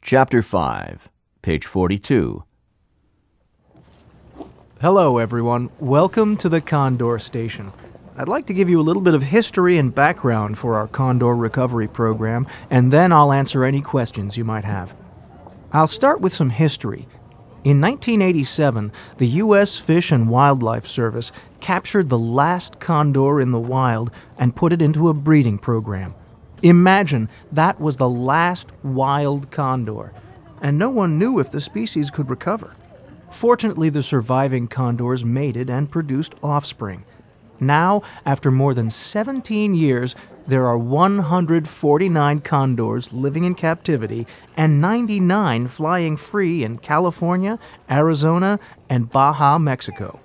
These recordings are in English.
Chapter 5, page 42. Hello, everyone. Welcome to the Condor Station. I'd like to give you a little bit of history and background for our Condor Recovery Program, and then I'll answer any questions you might have. I'll start with some history. In 1987, the U.S. Fish and Wildlife Service captured the last condor in the wild and put it into a breeding program. Imagine that was the last wild condor, and no one knew if the species could recover. Fortunately, the surviving condors mated and produced offspring. Now, after more than 17 years, there are 149 condors living in captivity and 99 flying free in California, Arizona, and Baja, Mexico.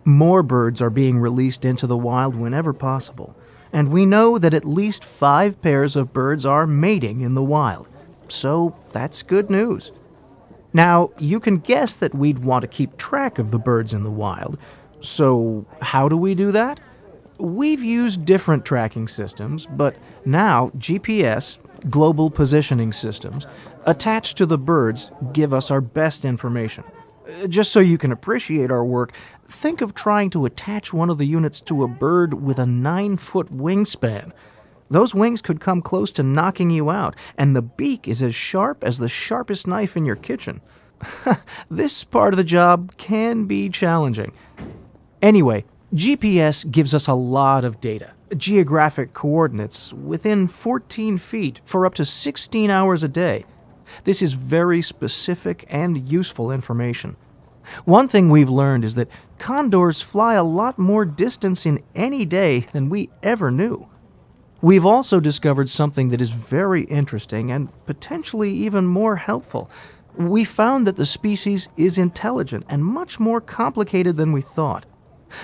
More birds are being released into the wild whenever possible, and we know that at least 5 pairs of birds are mating in the wild. So that's good news. Now, you can guess that we'd want to keep track of the birds in the wild. So how do we do that? We've used different tracking systems, but now GPS, global positioning systems, attached to the birds give us our best information. Just so you can appreciate our work, think of trying to attach one of the units to a bird with a 9-foot wingspan. Those wings could come close to knocking you out, and the beak is as sharp as the sharpest knife in your kitchen. This part of the job can be challenging. Anyway, GPS gives us a lot of data, geographic coordinates within 14 feet for up to 16 hours a day. This is very specific and useful information. One thing we've learned is that condors fly a lot more distance in any day than we ever knew. We've also discovered something that is very interesting and potentially even more helpful. We found that the species is intelligent and much more complicated than we thought.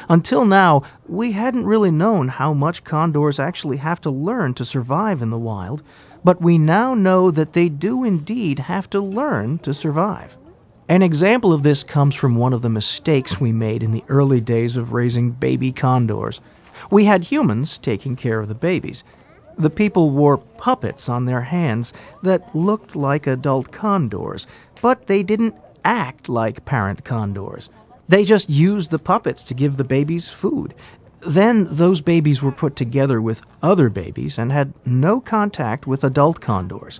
Until now, we hadn't really known how much condors actually have to learn to survive in the wild, but we now know that they do indeed have to learn to survive. An example of this comes from one of the mistakes we made in the early days of raising baby condors. We had humans taking care of the babies. The people wore puppets on their hands that looked like adult condors, but they didn't act like parent condors. They just used the puppets to give the babies food. Then those babies were put together with other babies and had no contact with adult condors.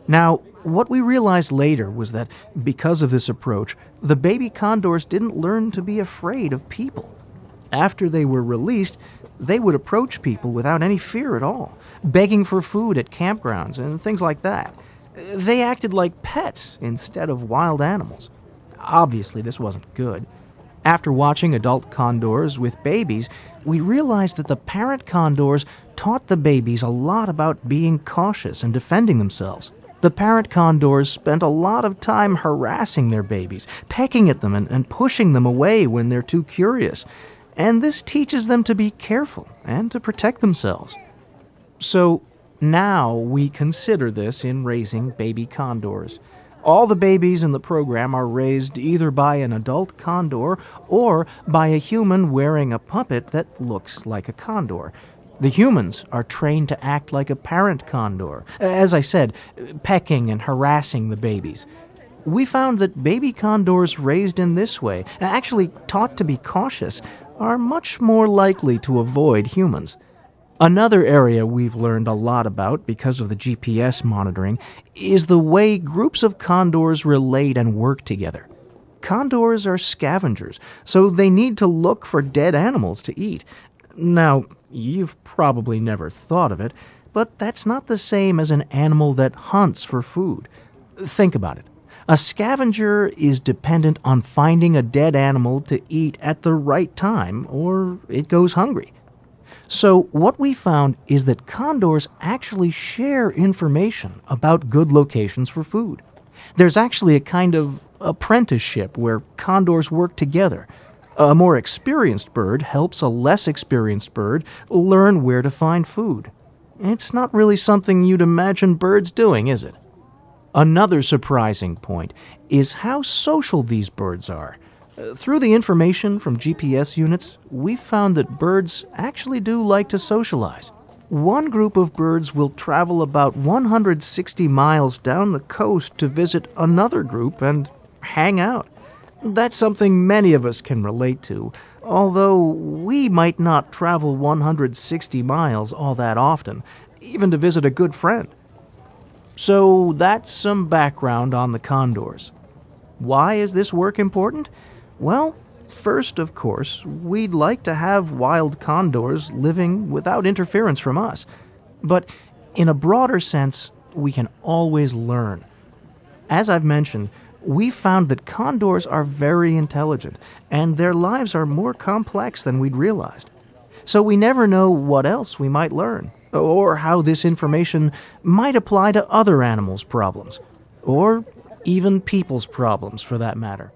Now, what we realized later was that because of this approach, the baby condors didn't learn to be afraid of people. After they were released, they would approach people without any fear at all, begging for food at campgrounds and things like that. They acted like pets instead of wild animals. Obviously, this wasn't good. After watching adult condors with babies, we realized that the parent condors taught the babies a lot about being cautious and defending themselves. The parent condors spent a lot of time harassing their babies, pecking at them and pushing them away when they're too curious. And this teaches them to be careful and to protect themselves. So now we consider this in raising baby condors. All the babies in the program are raised either by an adult condor or by a human wearing a puppet that looks like a condor. The humans are trained to act like a parent condor, as I said, pecking and harassing the babies. We found that baby condors raised in this way, actually taught to be cautious, are much more likely to avoid humans. Another area we've learned a lot about because of the GPS monitoring is the way groups of condors relate and work together. Condors are scavengers, so they need to look for dead animals to eat. Now, you've probably never thought of it, but that's not the same as an animal that hunts for food. Think about it. A scavenger is dependent on finding a dead animal to eat at the right time, or it goes hungry. So what we found is that condors actually share information about good locations for food. There's actually a kind of apprenticeship where condors work together. A more experienced bird helps a less experienced bird learn where to find food. It's not really something you'd imagine birds doing, is it? Another surprising point is how social these birds are. Through the information from GPS units, we found that birds actually do like to socialize. One group of birds will travel about 160 miles down the coast to visit another group and hang out. That's something many of us can relate to, although we might not travel 160 miles all that often, even to visit a good friend. So that's some background on the condors. Why is this work important? Well, first, of course, we'd like to have wild condors living without interference from us. But in a broader sense, we can always learn. As I've mentioned, we found that condors are very intelligent, and their lives are more complex than we'd realized. So we never know what else we might learn, or how this information might apply to other animals' problems, or even people's problems for that matter.